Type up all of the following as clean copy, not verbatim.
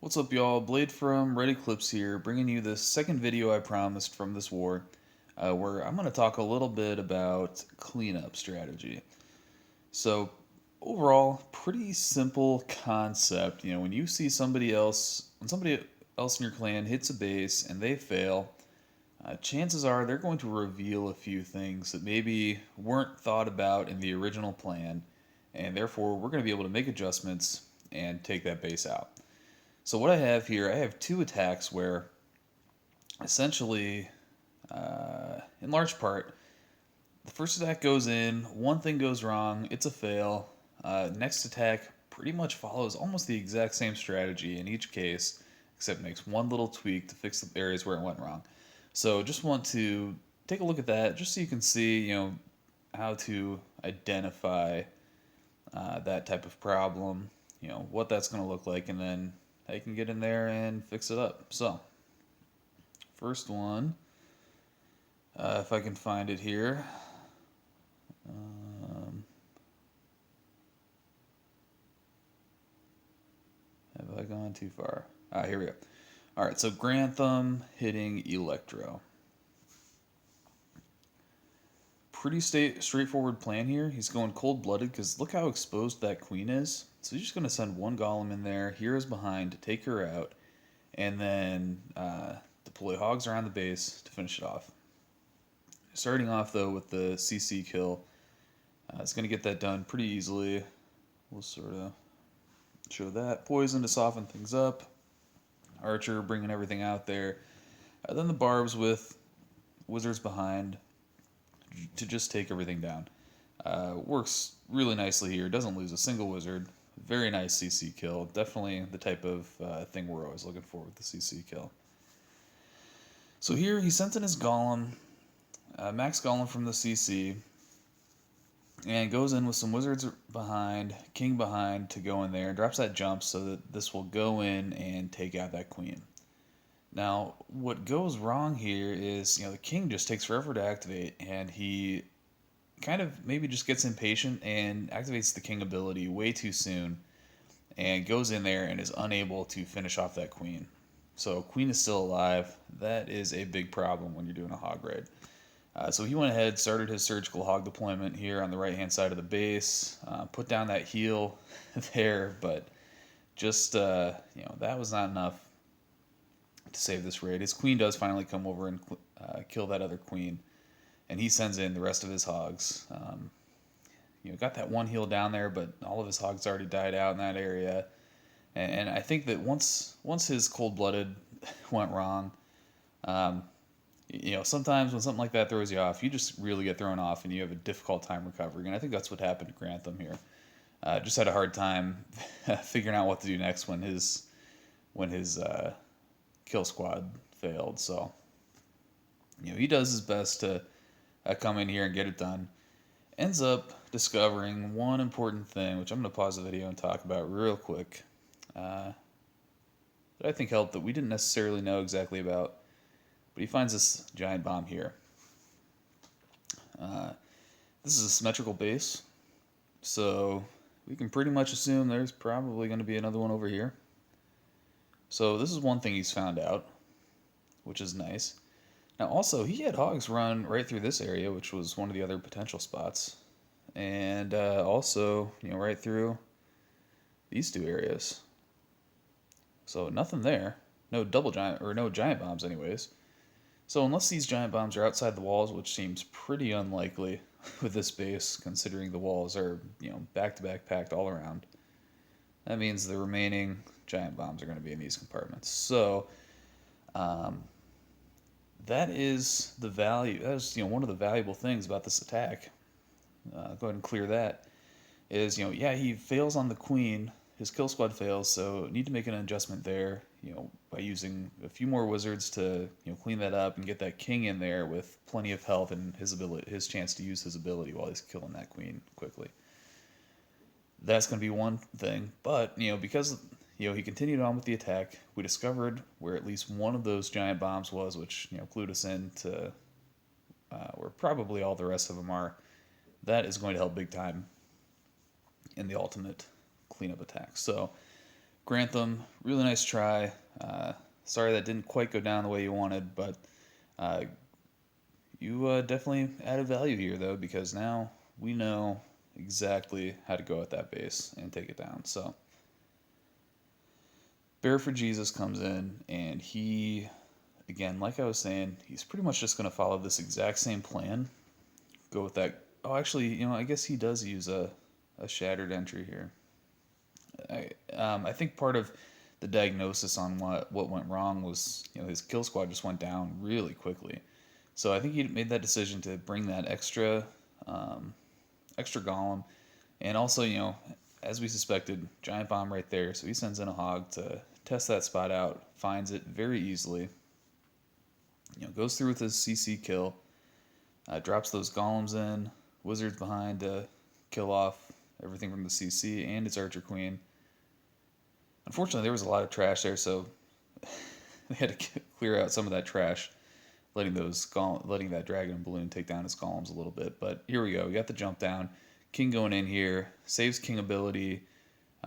What's up, y'all? Blade from Reddit Clips here, bringing you the second video I promised from this war, where I'm going to talk a little bit about cleanup strategy. So, overall, pretty simple concept. You know, when you see when somebody else in your clan hits a base and they fail, chances are they're going to reveal a few things that maybe weren't thought about in the original plan, and therefore we're going to be able to make adjustments and take that base out. So what I have here, I have two attacks where essentially, in large part, the first attack goes in, one thing goes wrong, it's a fail. Next attack pretty much follows almost the exact same strategy in each case, except makes one little tweak to fix the areas where it went wrong. So just want to take a look at that, just so you can see, how to identify that type of problem, what that's going to look like, and then how you can get in there and fix it up. So, first one, if I can find it here. Um, have I gone too far? Here we go. Alright, so Grantham hitting Electro. Pretty straightforward plan here. He's going cold-blooded because look how exposed that queen is. So he's just going to send one golem in there, Heroes behind to take her out, and then deploy hogs around the base to finish it off. Starting off though with the CC kill, it's going to get that done pretty easily. We'll sort of show that. Poison to soften things up. Archer bringing everything out there. Then the barbs with wizards behind to just take everything down. Works really nicely here. Doesn't lose a single wizard. Very nice CC kill. Definitely the type of thing we're always looking for with the CC kill. So here he sent in his golem, max golem from the CC, and goes in with some wizards behind, king behind to go in there, and drops that jump so that this will go in and take out that queen. Now, what goes wrong here is, the king just takes forever to activate, and he kind of maybe just gets impatient and activates the king ability way too soon, and goes in there and is unable to finish off that queen. So queen is still alive. That is a big problem when you're doing a hog raid. So he went ahead, started his surgical hog deployment here on the right-hand side of the base, put down that heal there, but just, that was not enough to save this raid. His queen does finally come over and kill that other queen, and he sends in the rest of his hogs. Got that one heal down there, but all of his hogs already died out in that area. And I think that once his cold-blooded went wrong, sometimes when something like that throws you off, you just really get thrown off and you have a difficult time recovering. And I think that's what happened to Grantham here. Just had a hard time figuring out what to do next when his kill squad failed. So, he does his best to come in here and get it done. Ends up discovering one important thing, which I'm going to pause the video and talk about real quick. That I think helped that we didn't necessarily know exactly about. But he finds this giant bomb here. This is a symmetrical base, so we can pretty much assume there's probably going to be another one over here. So this is one thing he's found out, which is nice. Now also, he had hogs run right through this area, which was one of the other potential spots. And also, right through these two areas. So nothing there. No giant bombs anyways. So unless these giant bombs are outside the walls, which seems pretty unlikely with this base, considering the walls are, back-to-back packed all around, that means the remaining giant bombs are going to be in these compartments. So that is the value. That is, one of the valuable things about this attack. Go ahead and clear that. Is, he fails on the queen. His kill squad fails, so need to make an adjustment there, by using a few more wizards to, clean that up and get that king in there with plenty of health and his chance to use his ability while he's killing that queen quickly. That's going to be one thing, but, because, he continued on with the attack, we discovered where at least one of those giant bombs was, which, clued us in to where probably all the rest of them are. That is going to help big time in the ultimate cleanup attack. So Grantham, really nice try. Sorry that didn't quite go down the way you wanted, but uh, you definitely added value here, though, because now we know exactly how to go at that base and take it down. So, Bear for Jesus comes in, and he, again, like I was saying, he's pretty much just going to follow this exact same plan. Go with that. Oh, actually, I guess he does use a shattered entry here. I think part of the diagnosis on what went wrong was his kill squad just went down really quickly. So I think he made that decision to bring that um, extra golem, and also as we suspected, giant bomb right there. So he sends in a hog to test that spot out, finds it very easily. Goes through with his CC kill, drops those golems in, wizards behind to kill off everything from the CC and its archer queen. Unfortunately, there was a lot of trash there, so they had to clear out some of that trash, letting that dragon and balloon take down his golems a little bit. But here we go. We got the jump down. King going in here saves king ability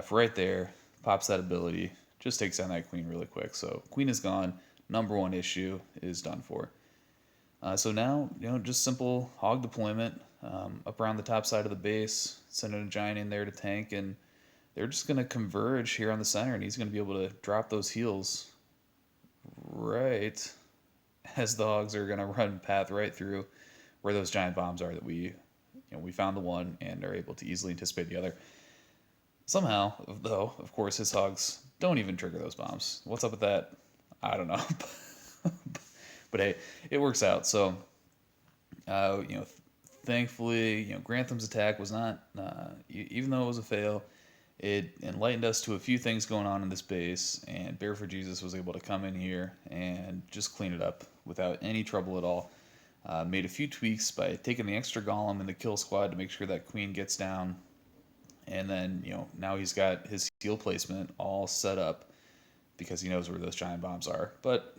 for right there. Pops that ability. Just takes down that queen really quick. So queen is gone. Number one issue is done for. So now just simple hog deployment up around the top side of the base. Sending a giant in there to tank, and they're just going to converge here on the center, and he's going to be able to drop those heals right as the hogs are going to run path right through where those giant bombs are that we found the one and are able to easily anticipate the other. Somehow, though, of course, his hogs don't even trigger those bombs. What's up with that? I don't know. But hey, it works out. So, uh, you know, thankfully, Grantham's attack was not, even though it was a fail, it enlightened us to a few things going on in this base, and Bear for Jesus was able to come in here and just clean it up without any trouble at all. Made a few tweaks by taking the extra golem in the kill squad to make sure that queen gets down, and then now he's got his heal placement all set up because he knows where those giant bombs are. But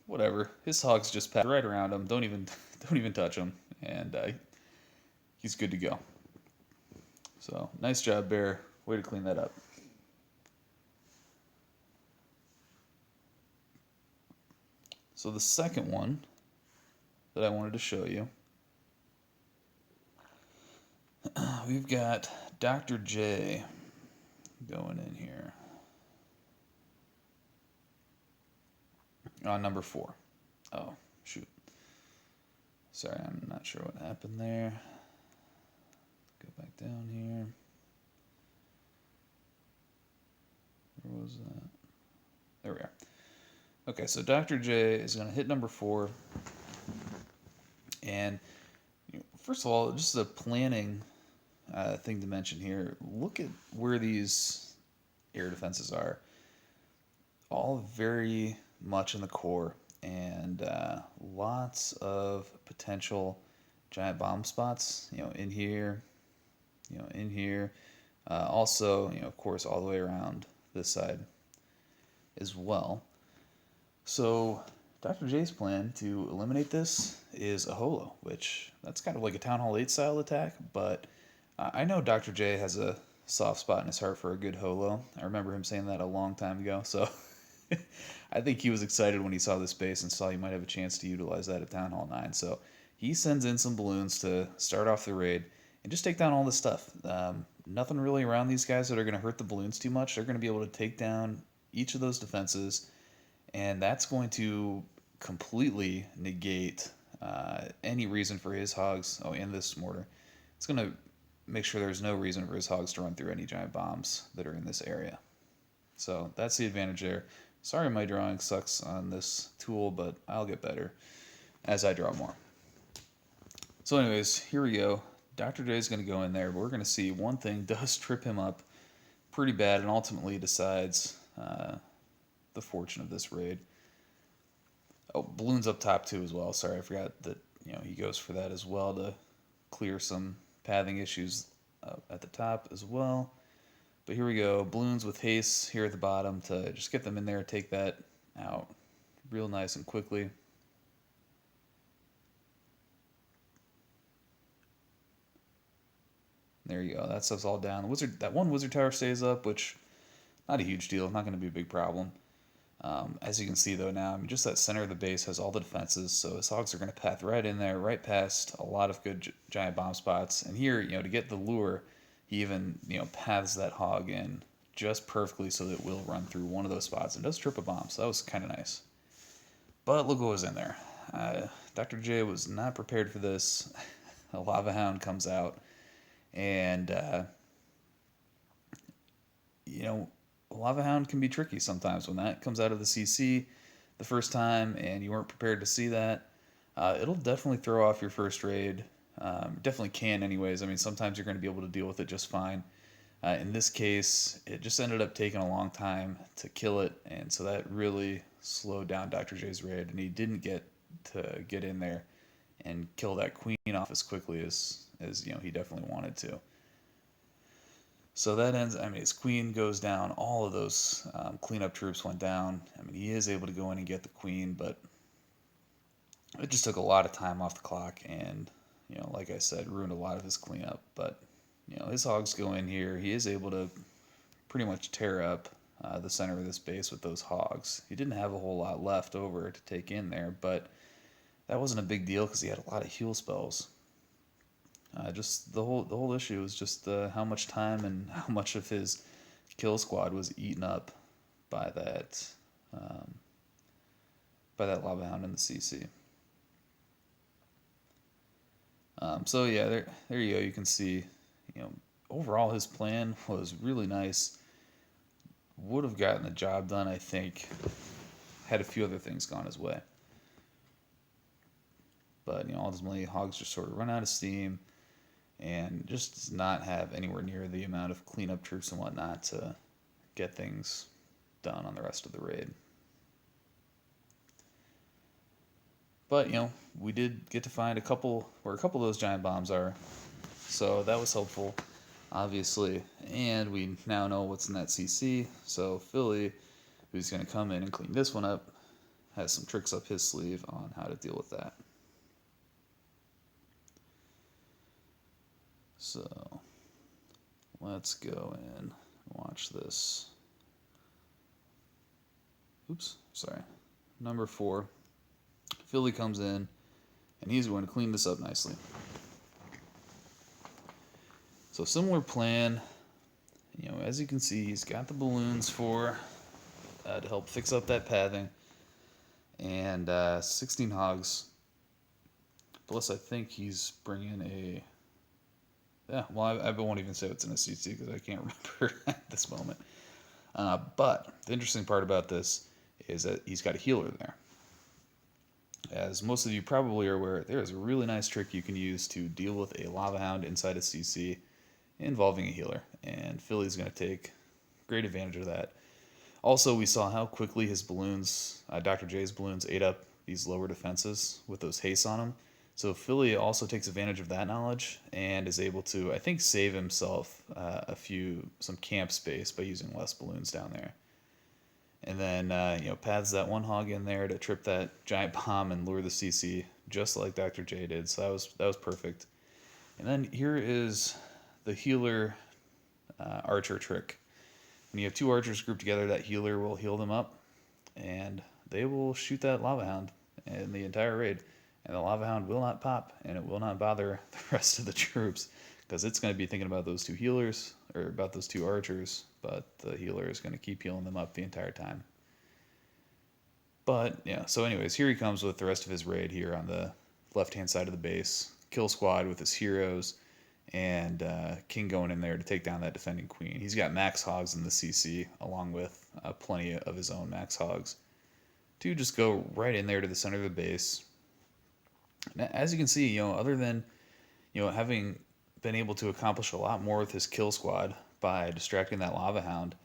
whatever, his hogs just pass right around him. Don't even don't even touch him, and he's good to go. So nice job, Bear. Way to clean that up. So the second one that I wanted to show you, we've got Dr. J going in here on number 4. Oh, shoot. Sorry, I'm not sure what happened there. Go back down here. Where was that? There we are. Okay, so Dr. J is going to hit number 4. And first of all, just a planning thing to mention here. Look at where these air defenses are. All very much in the core, and lots of potential giant bomb spots. In here, in here. Also, of course, all the way around this side as well. So Dr. J's plan to eliminate this is a holo, which that's kind of like a Town Hall 8 style attack, but I know Dr. J has a soft spot in his heart for a good holo. I remember him saying that a long time ago, so I think he was excited when he saw this base and saw he might have a chance to utilize that at Town Hall 9. So he sends in some balloons to start off the raid and just take down all this stuff. Nothing really around these guys that are going to hurt the balloons too much. They're going to be able to take down each of those defenses, and that's going to completely negate any reason for his hogs. Oh, and this mortar. It's going to make sure there's no reason for his hogs to run through any giant bombs that are in this area. So that's the advantage there. Sorry my drawing sucks on this tool, but I'll get better as I draw more. So anyways, here we go. Dr. J is going to go in there, but we're going to see one thing does trip him up pretty bad and ultimately decides the fortune of this raid. Oh, balloons up top too as well. Sorry, I forgot that he goes for that as well to clear some pathing issues at the top as well. But here we go, balloons with haste here at the bottom to just get them in there, take that out real nice and quickly. There you go. That stuff's all down. That one wizard tower stays up, which Not a huge deal, not going to be a big problem. As you can see though now, I mean, just that center of the base has all the defenses, so his hogs are going to path right in there, right past a lot of good giant bomb spots. And here, to get the lure, he even, paths that hog in just perfectly so that it will run through one of those spots and does trip a bomb, so that was kind of nice. But look what was in there. Dr. J was not prepared for this. A lava hound comes out, and you know, a lava hound can be tricky sometimes when that comes out of the CC the first time and you weren't prepared to see that. It'll definitely throw off your first raid. Definitely can, anyways. I mean, sometimes you're going to be able to deal with it just fine. In this case, it just ended up taking a long time to kill it, and so that really slowed down Dr. J's raid, and he didn't get to get in there and kill that queen off as quickly as he definitely wanted to. So that ends. I mean, his queen goes down. All of those cleanup troops went down. I mean, he is able to go in and get the queen, but it just took a lot of time off the clock, and like I said, ruined a lot of his cleanup. But his hogs go in here. He is able to pretty much tear up the center of this base with those hogs. He didn't have a whole lot left over to take in there, but that wasn't a big deal because he had a lot of heal spells. Just the whole issue was just how much time and how much of his kill squad was eaten up by that um, lava hound in the CC. So yeah, there you go. You can see, overall his plan was really nice. Would have gotten the job done, I think, had a few other things gone his way. But ultimately, hogs just sort of run out of steam and just does not have anywhere near the amount of cleanup troops and whatnot to get things done on the rest of the raid. But we did get to find a couple where a couple of those giant bombs are, so that was helpful, obviously. And we now know what's in that CC. So Philly, who's going to come in and clean this one up, has some tricks up his sleeve on how to deal with that. So let's go and watch this. Oops, sorry. Number 4. Philly comes in, and he's going to clean this up nicely. So similar plan. As you can see, he's got the balloons to help fix up that pathing, and 16 hogs. Plus, I think he's bringing a. Yeah, well, I won't even say what's in a CC because I can't remember at this moment. But the interesting part about this is that he's got a healer there. As most of you probably are aware, there is a really nice trick you can use to deal with a lava hound inside a CC involving a healer, and Philly's going to take great advantage of that. Also, we saw how quickly his balloons, Dr. J's balloons, ate up these lower defenses with those hastes on them. So Philly also takes advantage of that knowledge and is able to, I think, save himself some camp space by using less balloons down there. And then paths that one hog in there to trip that giant bomb and lure the CC just like Dr. J did. So that was perfect. And then here is the healer archer trick. When you have 2 archers grouped together, that healer will heal them up, and they will shoot that lava hound in the entire raid. And the lava hound will not pop, and it will not bother the rest of the troops because it's going to be thinking about those 2 healers or about those 2 archers, but the healer is going to keep healing them up the entire time. But yeah, so anyways, here he comes with the rest of his raid here on the left-hand side of the base. Kill squad with his heroes, and King going in there to take down that defending queen. He's got max hogs in the CC, along with plenty of his own max hogs, to just go right in there to the center of the base. Now, as you can see, other than having been able to accomplish a lot more with his kill squad by distracting that lava hound,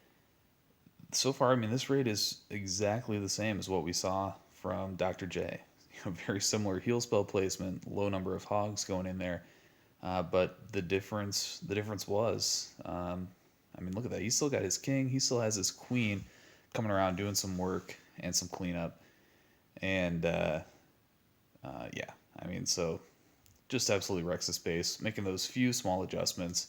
so far, I mean, this raid is exactly the same as what we saw from Dr. J. Very similar heal spell placement, low number of hogs going in there. But the difference was, I mean, look at that. He still got his king. He still has his queen coming around doing some work and some cleanup. And, yeah, I mean, so just absolutely wrecks the space, making those few small adjustments,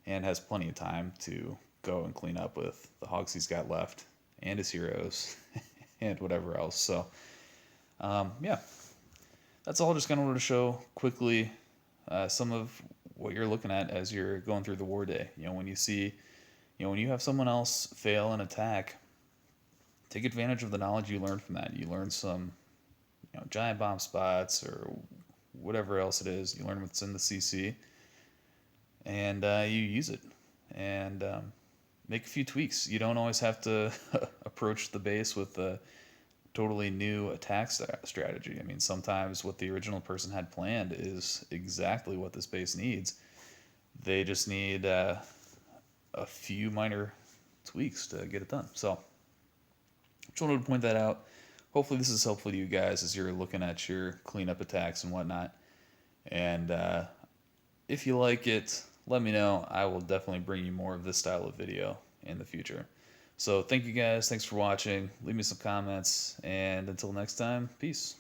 and has plenty of time to go and clean up with the hogs he's got left and his heroes and whatever else. So, yeah, that's all. Just kind of wanted to show quickly some of what you're looking at as you're going through the war day. When you see, when you have someone else fail an attack, take advantage of the knowledge you learned from that. You learn some, giant bomb spots or whatever else it is. You learn what's in the CC, and you use it, and make a few tweaks. You don't always have to approach the base with a totally new attack strategy. I mean, sometimes what the original person had planned is exactly what this base needs. They just need a few minor tweaks to get it done. So, just wanted to point that out. Hopefully, this is helpful to you guys as you're looking at your cleanup attacks and whatnot. And if you like it, let me know. I will definitely bring you more of this style of video in the future. So thank you guys. Thanks for watching. Leave me some comments. And until next time, peace.